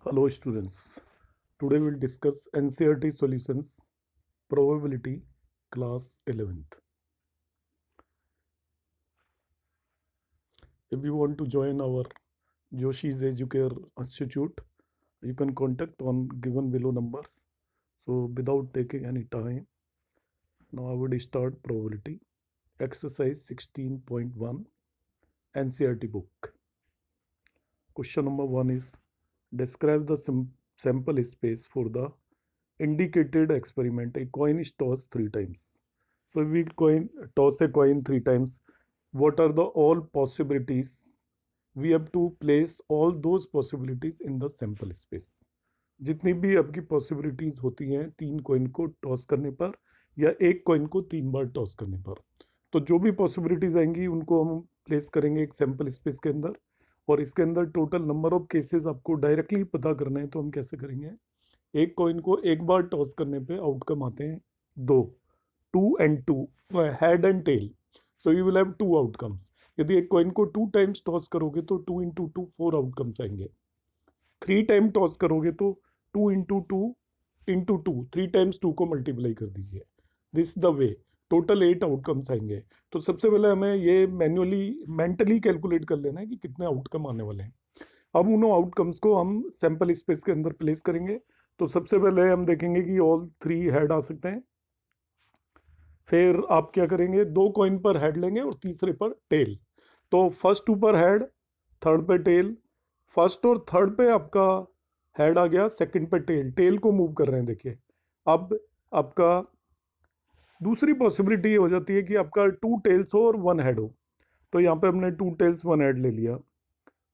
Hello students. Today we'll discuss NCERT solutions probability class 11th. If you want to join our Joshi's Educare Institute, you can contact on given below numbers. So without taking any time, now I would start probability. Exercise 16.1 NCERT book. Question number 1 is describe the sample space for the indicated experiment. A coin is tossed 3 times. So we toss a coin 3 times. What are the all possibilities? We have to place all those possibilities in the sample space. जितनी भी आपकी possibilities होती हैं 3 coin को toss करने पर या एक कॉइन को 3 बार टॉस करने पर, तो जो भी पॉसिबिलिटीज आएंगी उनको हम प्लेस करेंगे एक सैंपल स्पेस के अंदर, और इसके अंदर टोटल नंबर ऑफ केसेस आपको डायरेक्टली पता करना है। तो हम कैसे करेंगे, एक कॉइन को एक बार टॉस करने पे आउटकम आते हैं 2, 2 and 2, head and tail. So you will have 2 outcomes. यदि एक कॉइन को 2 टाइम्स टॉस करोगे तो 2 into 2 4 आउटकम्स आएंगे। 3 टाइम टॉस करोगे तो 2 into 2 into 2, 3 टाइम्स 2 को मल्टीप्लाई कर दीजिए। This the way total 8 outcomes आएंगे। तो सबसे पहले हमें ये मैन्युअली मेंटली कैलकुलेट कर लेना है कि कितने आउटकम आने वाले हैं। अब उन आउटकम्स को हम सैंपल स्पेस के अंदर प्लेस करेंगे। तो सबसे पहले हम देखेंगे कि ऑल 3 हेड आ सकते हैं। फिर आप क्या करेंगे, 2 कॉइन पर हेड लेंगे और तीसरे पर टेल। तो फर्स्ट 2 पर हेड, थर्ड पे टेल। फर्स्ट और थर्ड पे आपका हेड आ गया, सेकंड पे टेल। टेल को मूव कर रहे हैं, देखिए। अब आपका दूसरी पॉसिबिलिटी ये हो जाती है कि आपका 2 टेल्स हो और 1 हेड हो। तो यहाँ पे हमने 2 टेल्स 1 हेड ले लिया।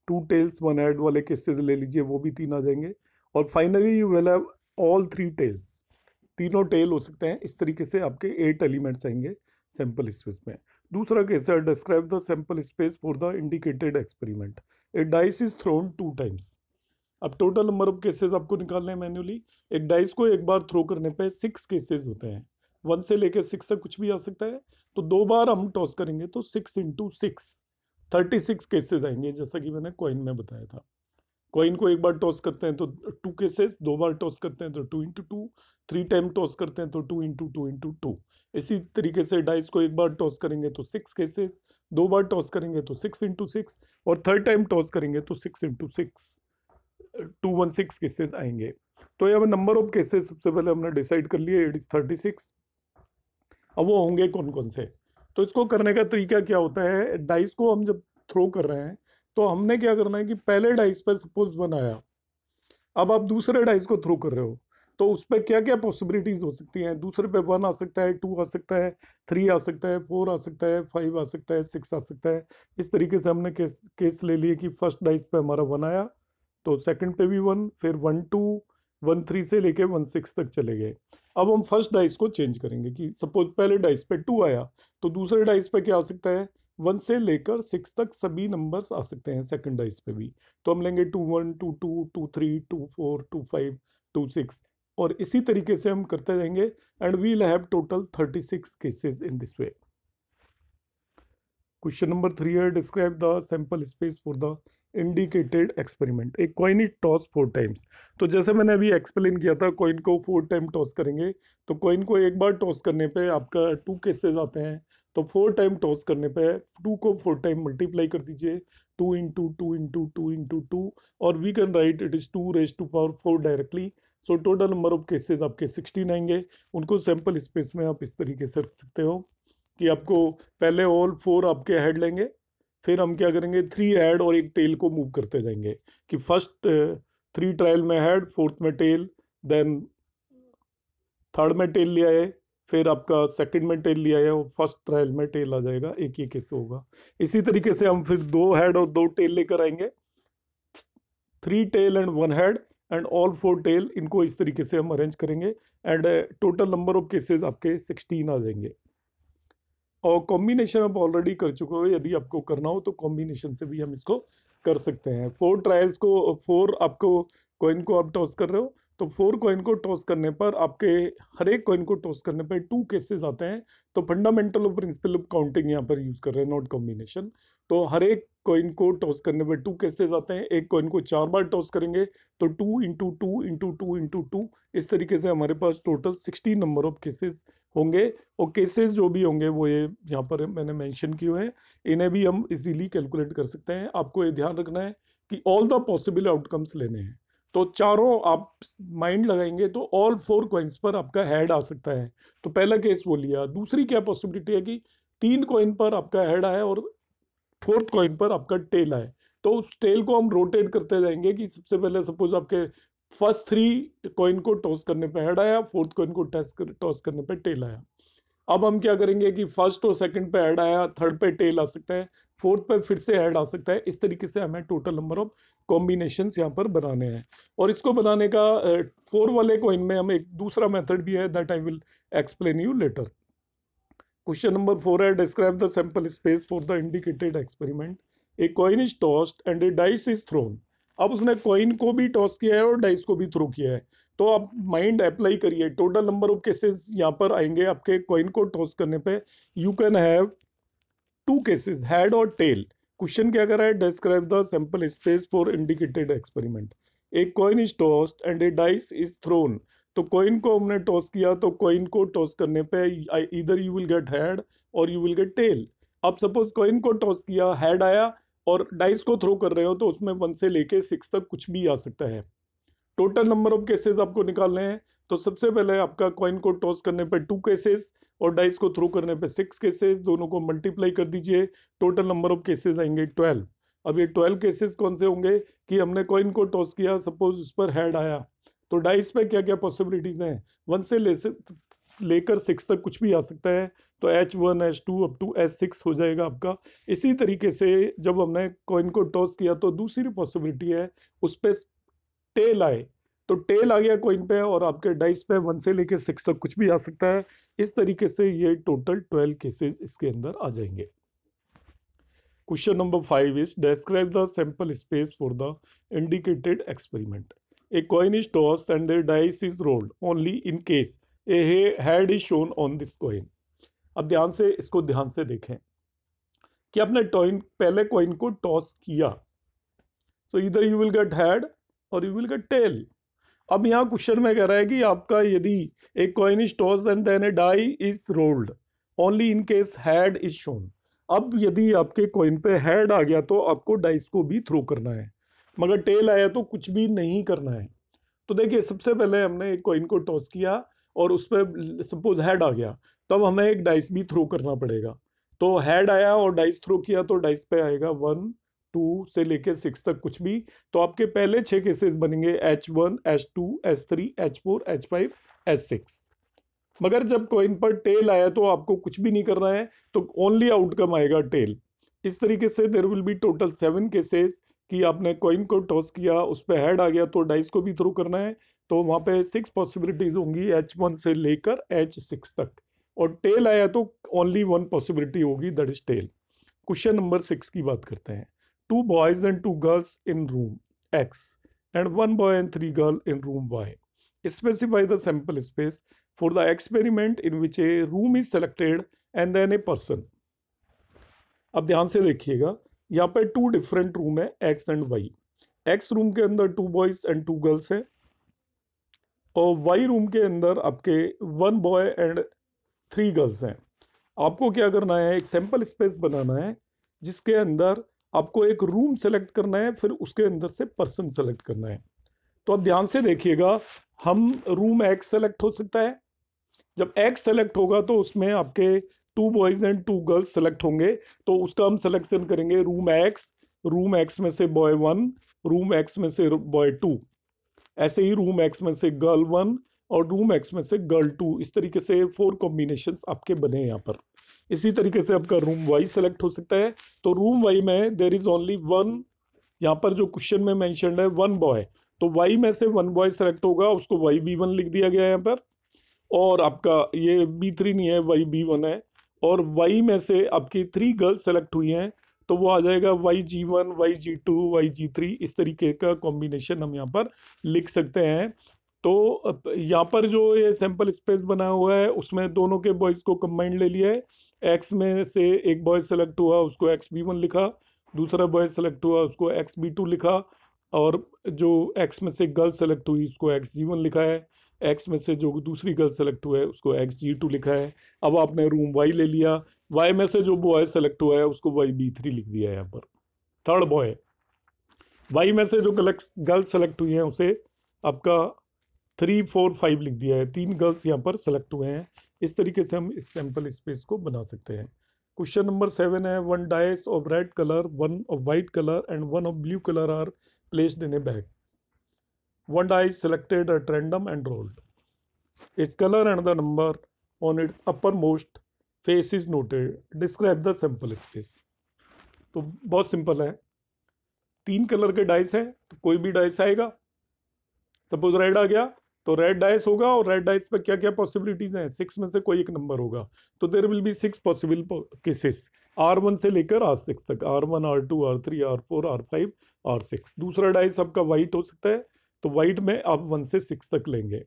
2 टेल्स 1 हेड वाले केसेस ले लीजिए, वो भी 3 आ जाएंगे। और finally you will have all 3 tails, तीनों टेल हो सकते हैं। इस तरीके से आपके 8 एलिमेंट्स आएंगे सैंपल स्पेस में। दूसरा केस है describe the sample space for the indicated experiment. A dice is throne 2 times. अब टोटल नंबर ऑफ केसेस आपको निकालने हैं मैन्युअली। एक डाइस को एक बार थ्रो करने पे 6 केसेस होते हैं, 1 से लेकर 6 तक कुछ भी आ सकता है। तो 2 बार हम टॉस करेंगे तो 6 into 6 36 केसेस आएंगे, जैसा कि मैंने कॉइन में बताया था। कॉइन को एक बार टॉस करते हैं तो 2 केसेस, 2 बार टॉस करते हैं तो 2 into 2, 3 टाइम टॉस करते हैं तो 2 into 2 into 2। इसी तरीके से डाइस को एक बार टॉस करेंगे तो 6 केसेस, 2 बार टॉस करेंगे तो 6 into 6, और थर्ड टाइम टॉस करेंगे तो 6 into 6, 216 केसेस आएंगे। तो ये नंबर ऑफ केसेस सबसे पहले हमने डिसाइड कर लिए, इट इज 36। अब वो होंगे कौन कौन से। तो इसको करने का तरीका क्या होता है, डाइस को हम जब थ्रो कर रहे हैं तो हमने क्या करना है कि पहले डाइस पर सपोज 1 आया, अब आप दूसरे डाइस को थ्रो कर रहे हो तो उस पर क्या क्या पॉसिबिलिटीज हो सकती हैं। दूसरे पे 1 आ सकता है, 2 आ सकता है, 3 आ सकता है, 4 आ सकता है, 5 आ सकता है, 6 आ सकता है। इस तरीके से हमने केस ले लिए कि फर्स्ट डाइस पे हमारा 1 आया तो सेकंड पे भी 1, फिर 1 2, 1 3 से लेके 1 6 तक चले गए। अब हम फर्स्ट डाइस को चेंज करेंगे कि सपोज पहले डाइस पे 2 आया तो दूसरे डाइस पे क्या आ सकता है, 1 से लेकर 6 तक सभी नंबर्स आ सकते हैं सेकंड डाइस पे भी। तो हम लेंगे 2 1 2 2 2 3 2 4 2 5 2 6, और इसी तरीके से हम करते जाएंगे and we'll have total 36 cases in this way. Question number 3 है describe the sample space for the indicated experiment. एक कॉइन इज टॉस 4 टाइम्स। तो जैसे मैंने अभी एक्सप्लेन किया था, कॉइन को 4 टाइम टॉस करेंगे तो कॉइन को एक बार टॉस करने पे आपका 2 केसेस आते हैं। तो 4 टाइम टॉस करने पे 2 को 4 टाइम मल्टीप्लाई कर दीजिए, 2 into 2 into 2 into 2, और we can write it is 2 raised to power 4 directly. So total number of cases आपके 16 आएंगे। उनको सैंपल स्पेस में आप इस तरीके से रख सकते हो कि आपको पहले ऑल 4 आपके हेड लेंगे, फिर हम क्या करेंगे 3 हेड और एक टेल को मूव करते जाएंगे कि फर्स्ट 3 ट्रायल में हेड, फोर्थ में टेल, देन थर्ड में टेल लिया है, फिर आपका सेकंड में टेल लिया है, और फर्स्ट ट्रायल में टेल आ जाएगा। एक ही केस होगा। इसी तरीके से हम फिर 2 हेड और 2 टेल लेकर आएंगे, 3 tail and 1 head and all 4 tail. इनको इस तरीके से हम अरेंज करेंगे and total number of cases आपके 16 आ जाएंगे। और कॉम्बिनेशन आप ऑलरेडी कर चुके हो, यदि आपको करना हो तो कॉम्बिनेशन से भी हम इसको कर सकते हैं। 4 ट्रायल्स को 4 आपको कॉइन को आप टॉस कर रहे हो तो 4 कॉइन को टॉस करने पर आपके हर एक कॉइन को टॉस करने पर 2 केसेस आते हैं। तो fundamental of principle of counting यहाँ पर यूज कर रहे हैं, नॉट कॉम्बिनेशन। तो हर एक कॉइन को टॉस करने पे 2 केसेस आते हैं। एक कॉइन को 4 बार टॉस करेंगे तो 2 इंटू 2 इंटू 2 इंटू 2, इस तरीके से हमारे पास टोटल 16 नंबर ऑफ केसेस होंगे। और केसेस जो भी होंगे वो ये यहाँ पर मैंने मेंशन किए हुए हैं, इन्हें भी हम इजीली कैलकुलेट कर सकते हैं। आपको ये ध्यान रखना है कि ऑल द पॉसिबल आउटकम्स लेने हैं। तो चारों आप माइंड लगाएंगे तो ऑल 4 कॉइन्स पर आपका हेड आ सकता है। तो पहला केस वो लिया। दूसरी क्या पॉसिबिलिटी है कि 3 कॉइन पर आपका हेड आया और 4th कॉइन पर आपका टेल आए। तो उस टेल को हम रोटेट करते जाएंगे कि सबसे पहले सपोज आपके फर्स्ट 3 कॉइन को टॉस करने पे हेड आया, 4th कॉइन को टॉस करने पे टेल आया। अब हम क्या करेंगे कि फर्स्ट और सेकंड पे हेड आया, थर्ड पे टेल आ सकता है, फोर्थ पे फिर से हेड आ सकता है। इस तरीके से हमें टोटल नंबर ऑफ कॉम्बिनेशंस यहाँ पर बनाने हैं। और इसको बनाने का 4 वाले कॉइन में हम एक दूसरा मेथड भी है, that I will explain you later. Question number 4 है, describe the sample space for the indicated experiment. A coin is tossed and a dice is throne. अब उसने कॉइन को भी टॉस किया है और डाइस को भी थ्रो किया है। तो आप माइंड अप्लाई करिए, टोटल नंबर ऑफ केसेस यहाँ पर आएंगे आपके कॉइन को टॉस करने पे। You can have 2 cases, head और टेल। क्वेश्चन क्या कर रहा है, describe the sample space for indicated experiment. एक coin is tossed and a dice is thrown. तो कॉइन को हमने टॉस किया, तो कॉइन को टॉस करने पे इधर यू विल गेट हेड और यू विल गेट टेल। अब सपोज कॉइन को टॉस किया, हेड आया, और डाइस को थ्रो कर रहे हो तो उसमें 1 से लेके 6 तक कुछ भी आ सकता है। टोटल नंबर ऑफ केसेस आपको निकालने हैं। तो सबसे पहले आपका कॉइन को टॉस करने पे 2 केसेस और डाइस को थ्रो करने पे 6 केसेस, दोनों को मल्टीप्लाई कर दीजिए, टोटल नंबर ऑफ केसेस आएंगे 12। अब ये 12 केसेस कौन से होंगे कि हमने कॉइन को टॉस किया, सपोज उस पर हेड आया, तो डाइस पे क्या क्या पॉसिबिलिटीज हैं, 1 से लेकर 6 तक कुछ भी आ सकता है। तो H1 H2 up to H6 हो जाएगा आपका। इसी तरीके से जब हमने कॉइन को टॉस किया तो दूसरी पॉसिबिलिटी है उस पर टेल आए, तो टेल आ गया कॉइन पे और आपके डाइस पे 1 से लेके 6 तक कुछ भी आ सकता है। इस तरीके से ये टोटल 12 केसेस इसके अंदर आ जाएंगे। Question number 5 is describe the sample space for the indicated experiment. A coin is tossed and the dice is rolled only in case a head is shown on this coin. अब इसको ध्यान से देखें कि आपने पहले कॉइन को toss किया, सो इधर यू विल गेट हेड और यू विल गेट टेल। अब यहाँ क्वेश्चन में कह रहा है कि आपका यदि एक coin is tossed and then a die is rolled only in case head is shown. अब यदि आपके कॉइन पे हेड आ गया तो आपको डाइस को भी थ्रो करना है, मगर टेल आया तो कुछ भी नहीं करना है। तो देखिए सबसे पहले हमने एक कॉइन को टॉस किया और उस पर सपोज हेड आ गया, तब हमें एक डाइस भी थ्रो करना पड़ेगा। तो हेड आया और डाइस थ्रो किया तो डाइस पे आएगा 1 2 से लेके 6 तक कुछ भी। तो आपके पहले 6 केसेस बनेंगे H1 H2 H3 H4 H5 H6। मगर जब कॉइन पर टेल आया तो आपको कुछ भी नहीं करना है, तो ओनली आउटकम आएगा टेल। इस तरीके से there will be total 7 cases कि आपने कॉइन को टॉस किया, उस पर हेड आ गया तो डाइस को भी थ्रो करना है। तो वहां पे 6 पॉसिबिलिटीज होंगी H1 से लेकर H6 तक, और टेल आया तो ओनली 1 पॉसिबिलिटी होगी, that is tail. Question number 6 की बात करते हैं। 2 boys and 2 girls in room X and 1 boy and 3 girl in room Y. Specify the sample space for the experiment in which a room is selected and then a person. अब ध्यान से देखिएगा, यहाँ पे 2 डिफरेंट रूम है X and Y। X room के अंदर 2 boys and 2 girls हैं, और Y रूम के अंदर आपके 1 बॉय एंड 3 गर्ल्स हैं। आपको क्या करना है, एक सैंपल स्पेस बनाना है जिसके अंदर आपको एक रूम सेलेक्ट करना है, फिर उसके अंदर से पर्सन सेलेक्ट करना है। तो अब ध्यान से देखिएगा, हम रूम X सेलेक्ट हो सकता है। जब X सेलेक्ट होगा तो उसमें आपके 2 बॉयज एंड 2 गर्ल्स सेलेक्ट होंगे, तो उसका हम सिलेक्शन करेंगे रूम X में से बॉय 1, रूम X में से बॉय 2, ऐसे ही रूम X में से गर्ल 1 और रूम X में से गर्ल 2। इस तरीके से 4 कॉम्बिनेशंस आपके बने यहाँ पर। इसी तरीके से आपका रूम Y सेलेक्ट हो सकता है। तो रूम Y में देयर इज ओनली 1, यहाँ पर जो क्वेश्चन में मेंशन्ड है 1 बॉय, तो Y में से 1 बॉय सेलेक्ट होगा, उसको YB1 लिख दिया गया है यहाँ पर। और आपका ये B3 नहीं है, YB1 है। और Y में से आपकी 3 गर्ल्स सेलेक्ट हुई हैं, तो वो आ जाएगा YG1 YG2 YG3। इस तरीके का कॉम्बिनेशन हम यहाँ पर लिख सकते हैं। तो यहाँ पर जो ये सैंपल स्पेस बना हुआ है उसमें दोनों के बॉयज को कंबाइंड ले लिया है, एक्स में से एक बॉय सेलेक्ट हुआ, उसको XB1 लिखा, दूसरा बॉय सेलेक्ट हुआ, उसको XB2 लिखा, और जो एक्स में से गर्ल सेलेक्ट हुई उसको XG1 लिखा है, एक्स में से जो दूसरी गर्ल सेलेक्ट हुआ है उसको XG2 लिखा है। अब आपने रूम वाई ले लिया, वाई में से जो बॉय सेलेक्ट हुआ है उसको YB3 लिख दिया है यहाँ पर, थर्ड बॉय। वाई में से जो गर्ल सेलेक्ट हुई है उसे आपका 3 4 5 लिख दिया है, 3 गर्ल्स यहाँ पर सेलेक्ट हुए हैं। इस तरीके से हम इस सैंपल स्पेस को बना सकते हैं। क्वेश्चन नंबर 7 है, 1 dice of red colour, 1 of white colour and 1 of blue colour are placed in a bag. 1 die selected at random and rolled. Its color and the number on its uppermost face is noted. Describe the sample space. तो बहुत simple है, 3 colour के dice हैं तो कोई भी dice आएगा। Suppose red आ गया तो रेड डाइस होगा, और रेड डाइस पे क्या क्या पॉसिबिलिटीज हैं, 6 में से कोई एक नंबर होगा, तो there will be 6 possible cases, R1 से लेकर R6 तक, R1 R2 R3 R4 R5 R6। दूसरा डाइस आपका वाइट हो सकता है, तो वाइट में आप 1 से 6 तक लेंगे।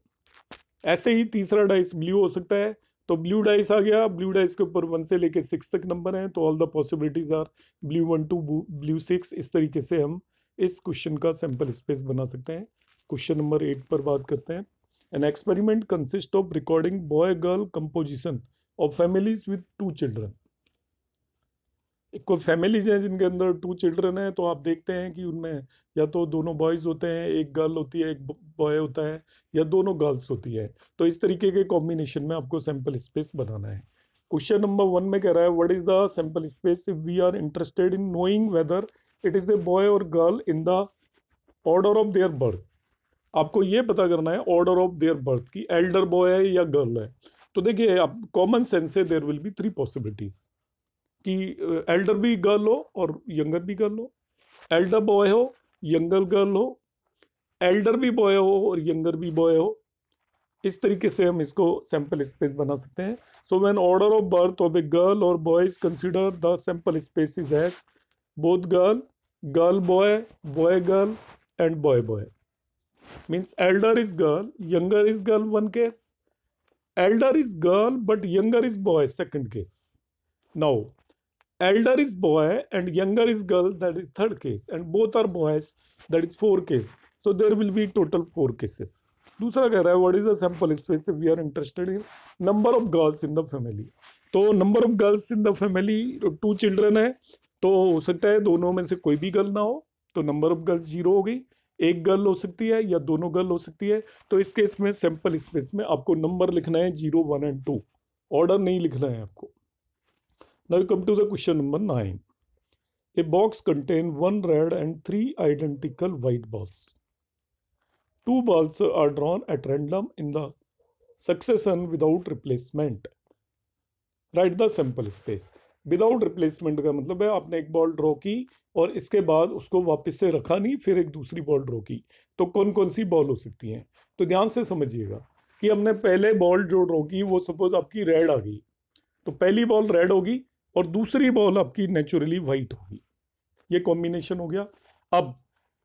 ऐसे ही तीसरा डाइस ब्लू हो सकता है, तो ब्लू डाइस आ गया, ब्लू डाइस के ऊपर 1 से लेकर 6 तक नंबर हैं, तो all the possibilities are blue 1 to blue 6। इस तरीके से हम इस क्वेश्चन का सैंपल स्पेस बना सकते हैं। क्वेश्चन नंबर 8 पर बात करते हैं। An experiment consist of recording boy girl composition of families with 2 children. कोई फैमिलीज हैं जिनके अंदर 2 चिल्ड्रन हैं, तो आप देखते हैं कि उनमें या तो दोनों बॉयज होते हैं, एक गर्ल होती है, एक बॉय होता है, या दोनों गर्ल्स होती है। तो इस तरीके के कॉम्बिनेशन में आपको सैंपल स्पेस बनाना है। क्वेश्चन नंबर 1 में कह रहा है, what is the sample space if we are interested in knowing whether it is a boy और girl in the order of their birth. आपको ये पता करना है ऑर्डर ऑफ देयर बर्थ की, एल्डर बॉय है या गर्ल है। तो देखिए, आप कॉमन सेंस से देयर विल बी 3 पॉसिबिलिटीज कि एल्डर भी गर्ल हो और यंगर भी गर्ल हो, एल्डर बॉय हो, यंगर गर्ल हो, एल्डर भी बॉय हो और यंगर भी बॉय हो। इस तरीके से हम इसको सैंपल स्पेस बना सकते हैं। So when order of birth of a girl और boy is consider the sample space is as both girl, girl boy, boy girl and boy boy. Means elder is girl, younger is girl, one case. Elder is girl but younger is boy, second case. Now, elder is boy and younger is girl, that is third case, and both are boys, that is 4 case. So there will be total 4 cases. दूसरा कह रहा है, what is the sample space if we are interested in number of girls in the family. तो number of girls in the family, 2 children है, तो हो सकता है दोनों में से कोई भी गर्ल ना हो, तो नंबर ऑफ गर्ल्स 0 हो गई। एक गर्ल हो सकती है या दोनों गर्ल हो सकती है। तो इस केस में सैंपल स्पेस में आपको नंबर लिखना है 0 1 एंड 2, ऑर्डर नहीं लिखना है आपको। Now come to the question number 9। A box contain 1 red and 3 identical white balls. 2 balls are drawn at random in the succession without replacement. Write the sample space. Without replacement का मतलब है आपने एक ball draw की और इसके बाद उसको वापस से रखा नहीं, फिर एक दूसरी बॉल ड्रॉ की। तो कौन कौन सी बॉल हो सकती हैं, तो ध्यान से समझिएगा कि हमने पहले बॉल जो ड्रॉ की वो सपोज आपकी रेड आ गई, तो पहली बॉल रेड होगी और दूसरी बॉल आपकी नेचुरली वाइट होगी। ये कॉम्बिनेशन हो गया। अब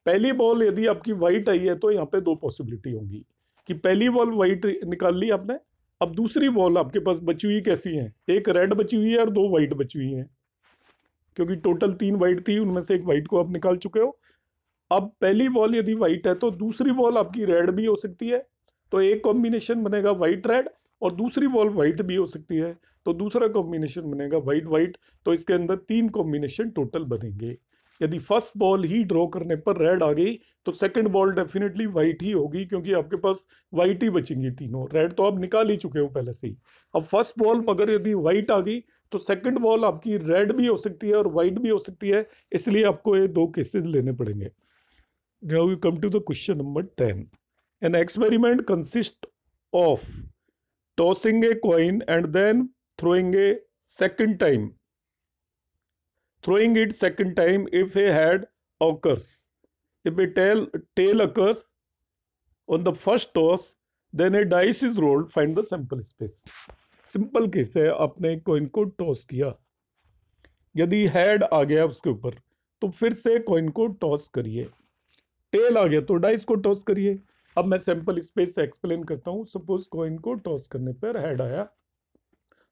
पहली बॉल यदि आपकी वाइट आई है तो यहाँ पे 2 पॉसिबिलिटी होंगी कि पहली बॉल वाइट निकाल ली आपने, अब दूसरी बॉल आपके पास बची हुई कैसी है, एक रेड बची हुई है और 2 वाइट बची हुई हैं, क्योंकि टोटल 3 वाइट थी, उनमें से एक वाइट को आप निकाल चुके हो। अब पहली बॉल यदि वाइट है तो दूसरी बॉल आपकी रेड भी हो सकती है, तो एक कॉम्बिनेशन बनेगा वाइट रेड, और दूसरी बॉल वाइट भी हो सकती है, तो दूसरा कॉम्बिनेशन बनेगा वाइट वाइट। तो इसके अंदर 3 कॉम्बिनेशन टोटल बनेंगे। यदि फर्स्ट बॉल ही ड्रॉ करने पर रेड आ गई तो सेकंड बॉल डेफिनेटली वाइट ही होगी, क्योंकि आपके पास वाइट ही बचेंगी तीनों, रेड तो आप निकाल ही चुके हो पहले से ही। अब फर्स्ट बॉल मगर यदि वाइट आ गई तो सेकंड बॉल आपकी रेड भी हो सकती है और वाइट भी हो सकती है, इसलिए आपको ये 2 केसेस लेने पड़ेंगे। Now we come to the question number 10. An experiment consists of tossing a coin and then throwing a second time. Throwing it second time if a head occurs. If a tail occurs on the first toss, then a dice is rolled. Find the sample space. Simple case है, आपने coin को toss किया, यदि head आ गया उसके ऊपर तो फिर से कॉइन को टॉस करिए, टेल आ गया तो डाइस को टॉस करिए। अब मैं सैंपल स्पेस से एक्सप्लेन करता हूं। सपोज कॉइन को टॉस करने पर हेड आया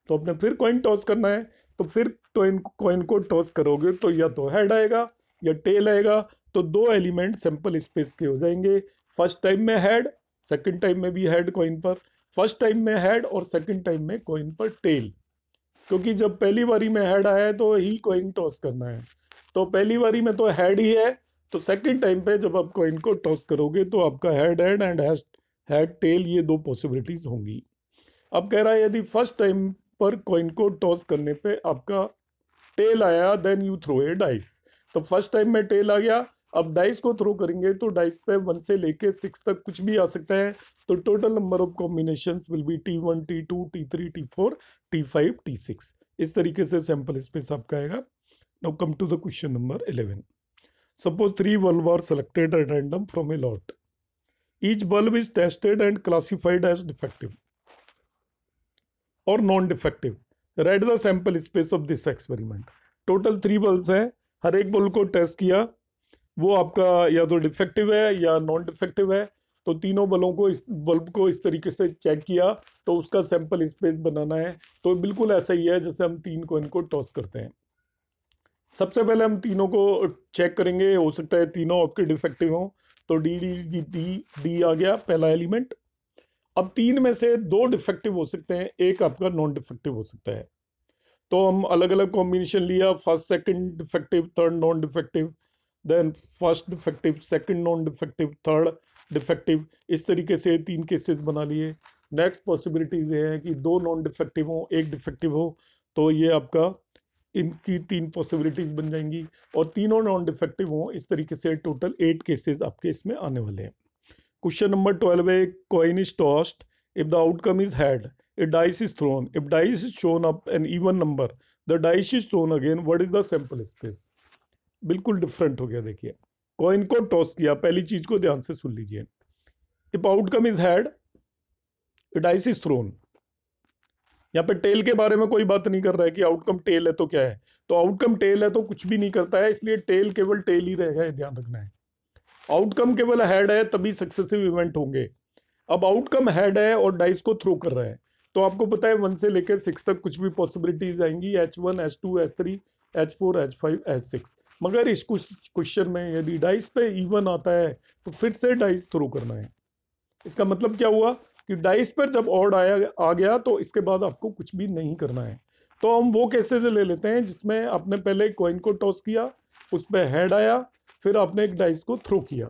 तो आपने फिर कॉइन टॉस करना है। तो फिर कॉइन को टॉस करोगे तो या तो हेड आएगा या टेल आएगा। तो दो एलिमेंट सैंपल स्पेस के हो जाएंगे। फर्स्ट टाइम में हेड, सेकंड टाइम में भी हेड कॉइन पर। फर्स्ट टाइम में हेड और सेकंड टाइम में कॉइन पर टेल, क्योंकि जब पहली बारी में हेड आया है तो ही कॉइन टॉस करना है। तो पहली बारी में तो हेड ही है, तो सेकंड टाइम पे जब आप कॉइन को टॉस करोगे तो आपका head head and head tail, ये दो पॉसिबिलिटीज होंगी। अब कह रहा है यदि फर्स्ट टाइम पर कॉइन को टॉस करने पे आपका टेल आया then you throw a dice. तो फर्स्ट टाइम में टेल आ गया, अब डाइस को थ्रो करेंगे तो डाइस पे 1 से लेके 6 तक कुछ भी आ सकता है। तो total number of combinations will be T1 T2 T3 T4 T5 T6। इस तरीके से सैंपल स्पेस आपका आएगा। Now come to the question number 11। Suppose 3 bulbs are selected at random from a lot. Each bulb is tested and classified as defective or non-defective. Write the sample space of this experiment. Total 3 bulbs हैं, हर एक bulb को test किया, वो आपका या तो defective है या नॉन डिफेक्टिव है। तो तीनों बल्ब को इस तरीके से चेक किया, तो उसका सैंपल स्पेस बनाना है। तो बिल्कुल ऐसा ही है जैसे हम 3 कॉइन को टॉस करते हैं। सबसे पहले हम तीनों को चेक करेंगे, हो सकता है तीनों आपके डिफेक्टिव हों। तो D D D D D आ गया पहला एलिमेंट। अब 3 में से 2 डिफेक्टिव हो सकते हैं, एक आपका नॉन डिफेक्टिव हो सकता है। तो हम अलग अलग कॉम्बिनेशन लिया, first second defective, third non defective, then first defective, second non defective, third defective. इस तरीके से 3 केसेस बना लिए। नेक्स्ट पॉसिबिलिटीज ये है कि 2 नॉन डिफेक्टिव हो, 1 डिफेक्टिव हो। तो ये आपका इनकी 3 पॉसिबिलिटीज बन जाएंगी, और तीनों नॉन डिफेक्टिव हो। इस तरीके से टोटल 8 केसेस आपके इसमें आने वाले हैं। क्वेश्चन नंबर 12 है, coin is tossed. If the outcome is head, a dice is thrown. If dice is shown up an even number, the dice is thrown again. What is the sample space? बिल्कुल different हो गया। देखिए, coin को toss किया, पहली चीज को ध्यान से सुन लीजिए। If outcome is head, a dice is thrown. यहाँ पे टेल के बारे में कोई बात नहीं कर रहा है कि आउटकम टेल है तो क्या है। तो आउटकम टेल है तो कुछ भी नहीं करता है, इसलिए टेल केवल टेल ही रहेगा, ये ध्यान रखना है। आउटकम केवल हेड है तभी सक्सेसिव इवेंट होंगे। अब आउटकम हेड है और डाइस को थ्रो कर रहा है, तो आपको पता है 1 से लेकर 6 तक कुछ भी पॉसिबिलिटीज आएंगी, H1 H2 H3 H4 H5 H6। मगर इस क्वेश्चन में यदि डाइस पे इवन आता है तो फिर से डाइस थ्रो करना है। इसका मतलब क्या हुआ कि डाइस पर जब ऑड आ गया तो इसके बाद आपको कुछ भी नहीं करना है। तो हम वो केसेस ले लेते हैं जिसमें आपने पहले कॉइन को टॉस किया, उस पर हेड आया, फिर आपने एक डाइस को थ्रो किया,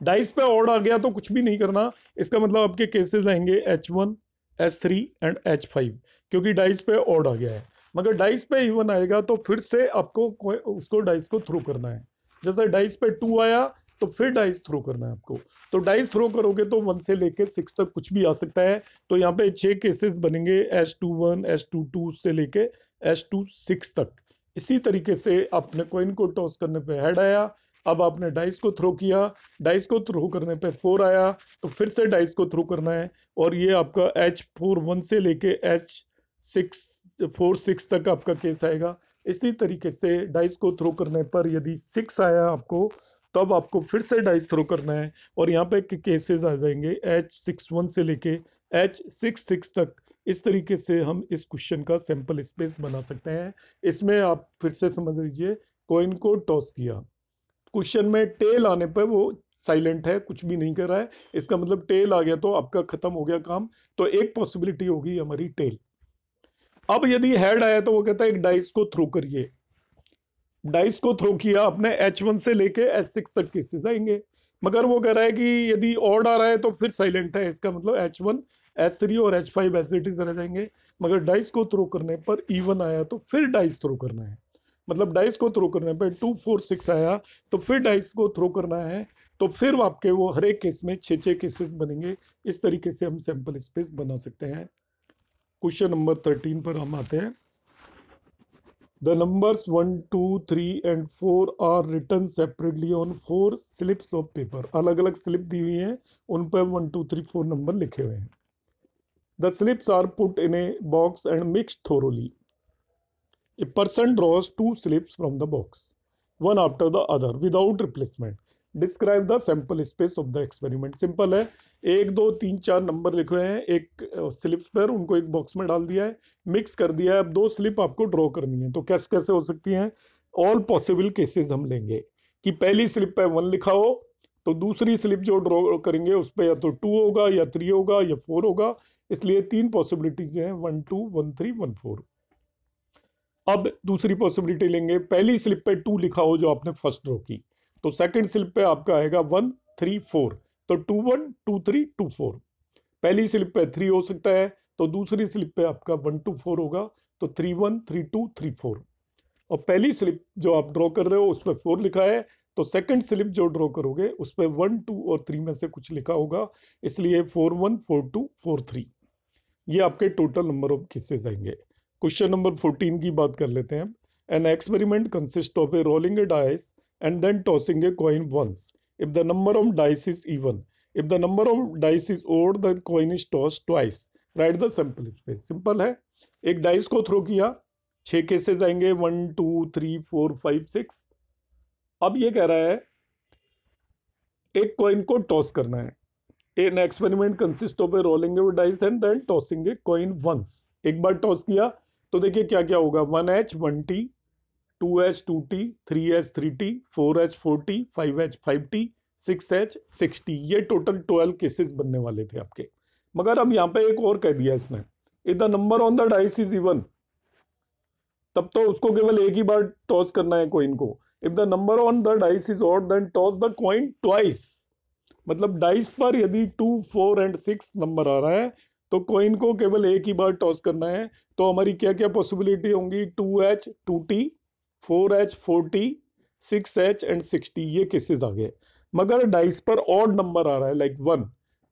डाइस पे ऑड आ गया तो कुछ भी नहीं करना। इसका मतलब आपके केसेस आएंगे H1 H3 एंड H5, क्योंकि डाइस पे ऑड आ गया है। मगर डाइस पे इवन आएगा तो फिर से आपको उसको डाइस को थ्रो करना है। जैसे डाइस पे 2 आया तो फिर डाइस थ्रो करना है आपको। तो डाइस थ्रो करोगे तो 1 से लेके 6 तक कुछ भी आ सकता है। तो यहाँ पे 6 केसेस बनेंगे, H21 H22 से लेके H26 तक। इसी तरीके से आपने कॉइन को टॉस करने पे हेड आया, अब आपने डाइस को थ्रो किया, डाइस को थ्रो करने पे 4 आया तो फिर से डाइस को थ्रो करना है, और ये आपका H4 1 से लेके H6 तक आपका केस आएगा। इसी तरीके से डाइस को थ्रो करने पर यदि 6 आया आपको, तब आपको फिर से डाइस थ्रो करना है, और यहाँ पे केसेस आ जाएंगे H61 से लेके H66 तक। इस तरीके से हम इस क्वेश्चन का सैंपल स्पेस बना सकते हैं। इसमें आप फिर से समझ लीजिए, कॉइन को टॉस किया, क्वेश्चन में टेल आने पर वो साइलेंट है, कुछ भी नहीं कर रहा है। इसका मतलब टेल आ गया तो आपका खत्म हो गया काम। तो एक पॉसिबिलिटी होगी हमारी टेल। अब यदि हेड आया तो वो कहता है एक डाइस को थ्रो करिए, डाइस को थ्रो किया आपने, H1 से लेके H6 तक केसेस आएंगे। मगर वो कह रहा है कि यदि ऑड आ रहा है तो फिर साइलेंट है, इसका मतलब H1 H3 और H5 एज इट इज रह जाएंगे। मगर डाइस को थ्रो करने पर इवन आया तो फिर डाइस थ्रो करना है। मतलब डाइस को थ्रो करने पर 2 4 6 आया तो फिर डाइस को थ्रो करना है। तो फिर आपके वो हर एक केस में 6 केसेस बनेंगे। इस तरीके से हम सैंपल स्पेस बना सकते हैं। क्वेश्चन नंबर 13 पर हम आते हैं। The numbers 1, 2, 3 and 4 are written separately on 4 slips of paper. अलग अलग स्लिप दी हुई हैं, उन पर 1, 2, 3, 4 नंबर लिखे हुए हैं। The slips are put in a box and mixed thoroughly. A person draws 2 slips from the box, one after the other, without replacement. Describe the sample space of the experiment. Simple है, 1 2 3 4 number लिखे हुए हैं एक slips पर, उनको एक box में डाल दिया है, मिक्स कर दिया है। अब 2 स्लिप आपको ड्रॉ करनी है। तो कैसे कैसे हो सकती हैं? ऑल पॉसिबल केसेस हम लेंगे कि पहली स्लिप पे 1 लिखा हो, तो दूसरी स्लिप जो ड्रॉ करेंगे उस पर या तो 2 होगा या 3 होगा या 4 होगा। इसलिए 3 पॉसिबिलिटीज हैं, 1 2 1 3 1 4। अब दूसरी पॉसिबिलिटी लेंगे, पहली स्लिप पे 2 लिखा हो जो आपने फर्स्ट ड्रॉ की, तो सेकंड स्लिप पे आपका आएगा 1 3 4, तो 2 1 2 3 2 4। पहली स्लिप पे 3 हो सकता है, तो दूसरी स्लिप पे आपका 1 2 4 होगा, तो 3 1 3 2 3 4। और पहली स्लिप जो आप ड्रॉ कर रहे हो उस पर 4 लिखा है, तो सेकंड स्लिप जो ड्रॉ करोगे उस पर 1 2 और 3 में से कुछ लिखा होगा, इसलिए 4 1 4 2 4 3। ये आपके टोटल नंबर ऑफ केसेस आएंगे। क्वेश्चन नंबर 14 की बात कर लेते हैं। An experiment consist of a rolling a dice and then tossing a coin once if the number of dice is even. If the number of dice is odd the coin is toss twice. Write the sample space. Simple है, एक dice को throw किया, 6 cases आएंगे, 1 2 3 4 5 6। अब ये कह रहा है एक कॉइन को टॉस करना है। An experiment consists of a rolling of dice and then tossing a coin once। एक बार टॉस किया तो देखिए क्या क्या होगा, 1H 1T, 2H 2T, 3H 3T, 4H 4T, 5H 5T, 6H 6T। ये टोटल 12 केसेस बनने वाले थे आपके। मगर अब यहाँ पे एक और कह दिया इसने, if the number on the dice is even, तब तो उसको केवल एक ही बार टॉस करना है कॉइन को। If the number on the dice is odd then toss the coin twice. मतलब डाइस पर यदि 2 4 एंड 6 नंबर आ रहा है तो कॉइन को केवल एक ही बार टॉस करना है। तो हमारी क्या क्या पॉसिबिलिटी होंगी, 2H 2T, 4H 4T, 6H and 6T। ये केसेस आ गए। मगर डाइस पर ऑड नंबर आ रहा है लाइक 1,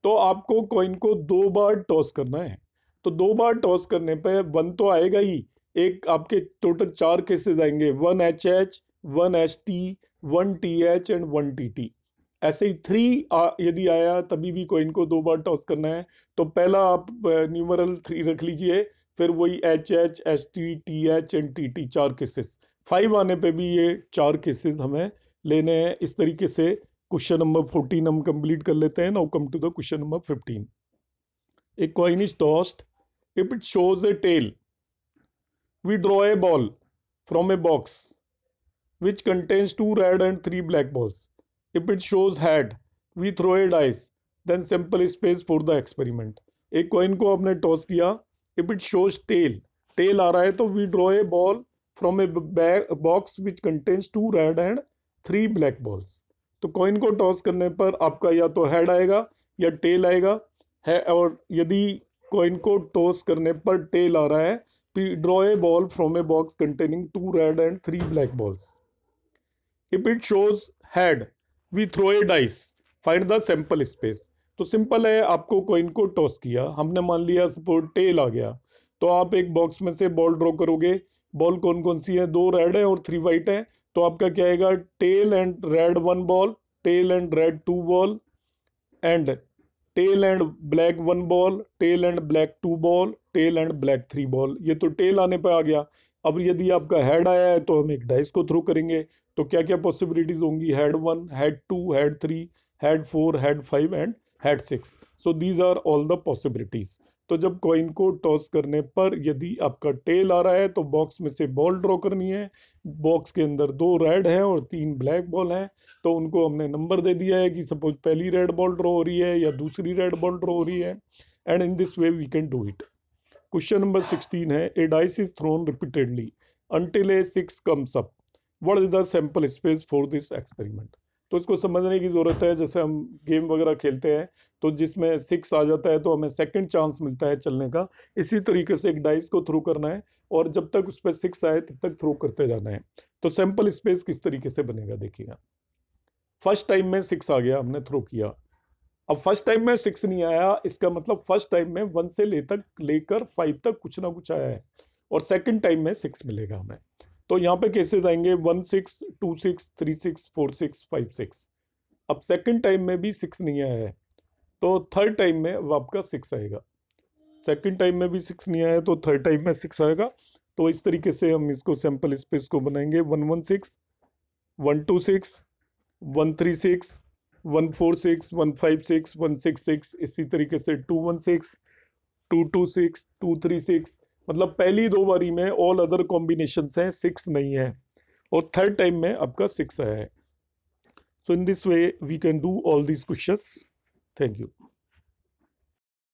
तो आपको कॉइन को 2 बार टॉस करना है। तो 2 बार टॉस करने पे 1 तो आएगा ही, एक आपके टोटल 4 केसेस आएंगे, 1HH, 1HT, 1TH and 1TT। ऐसे ही 3 यदि आया तभी भी कॉइन को 2 बार टॉस करना है। तो पहला आप न्यूमरल 3 रख लीजिए, फिर वही HH, ST, TH and TT, 4 cases. 5 आने पे भी ये 4 केसेस हमें लेने हैं। इस तरीके से क्वेश्चन नंबर 14 हम कंप्लीट कर लेते हैं। Now come to the question number 15। A coin is tossed. If it shows a tail, we draw a ball from a box which contains 2 red and 3 black balls. If it shows head, we throw a dice. Then sample space for the experiment. एक coin को आपने toss किया, if it shows tail, tail आ रहा है तो we draw a ball from a box which contains 2 red and 3 black balls. तो coin को toss करने पर आपका या तो हेड आएगा या टेल आएगा है। और यदि कॉइन को टॉस करने पर टेल आ रहा है, draw a ball from a box containing 2 red and 3 black balls. If it shows head, we throw a dice, find the sample space. तो सिंपल है, आपको कॉइन को टॉस किया, हमने मान लिया सपोज टेल आ गया, तो आप एक बॉक्स में से बॉल ड्रॉ करोगे। बॉल कौन कौन सी है, 2 रेड है और 3 वाइट है। तो आपका क्या आएगा, tail and red 1 ball, tail and red 2 ball, and tail and black 1 ball, tail and black 2 ball, tail and black 3 ball. ये तो टेल आने पर आ गया। अब यदि आपका हेड आया है तो हम एक डाइस को थ्रो करेंगे। तो क्या क्या पॉसिबिलिटीज होंगी, head 1, head 2, head 3, head 4, head 5 and head 6। So these are all the possibilities. तो जब कॉइन को टॉस करने पर यदि आपका टेल आ रहा है तो बॉक्स में से बॉल ड्रॉ करनी है। बॉक्स के अंदर 2 रेड हैं और 3 ब्लैक बॉल हैं, तो उनको हमने नंबर दे दिया है कि सपोज पहली रेड बॉल ड्रॉ हो रही है या दूसरी रेड बॉल ड्रॉ हो रही है। And in this way we can do it. Question number 16 है, a dice is thrown repeatedly until a 6 comes up. What is the sample space for this experiment? तो इसको समझने की जरूरत है। जैसे हम गेम वगैरह खेलते हैं तो जिसमें 6 आ जाता है तो हमें सेकंड चांस मिलता है चलने का। इसी तरीके से एक डाइस को थ्रो करना है और जब तक उस पर 6 आए तब तक थ्रो करते जाना है। तो सैंपल स्पेस किस तरीके से बनेगा देखिएगा। फर्स्ट टाइम में 6 आ गया, हमने थ्रो किया। अब फर्स्ट टाइम में 6 नहीं आया, इसका मतलब फर्स्ट टाइम में 1 से लेकर 5 तक कुछ ना कुछ आया है, और सेकंड टाइम में 6 मिलेगा हमें। तो यहाँ पे केसेस आएंगे 1 6, 2 6, 3 6, 4 6, 5 6। अब सेकंड टाइम में भी 6 नहीं आया है, तो थर्ड टाइम में अब आपका 6 आएगा। सेकंड टाइम में भी 6 नहीं आया तो थर्ड टाइम में 6 आएगा। तो इस तरीके से हम इसको सैंपल स्पेस को बनाएंगे, 1 1 6, 1 2 6, 136, 146, 156, 166, इसी तरीके से 216, 226, 236, मतलब पहली दो बारी में ऑल अदर कॉम्बिनेशंस हैं, 6 नहीं है, और थर्ड टाइम में आपका 6 है. So in this way we can do all these questions. Thank you.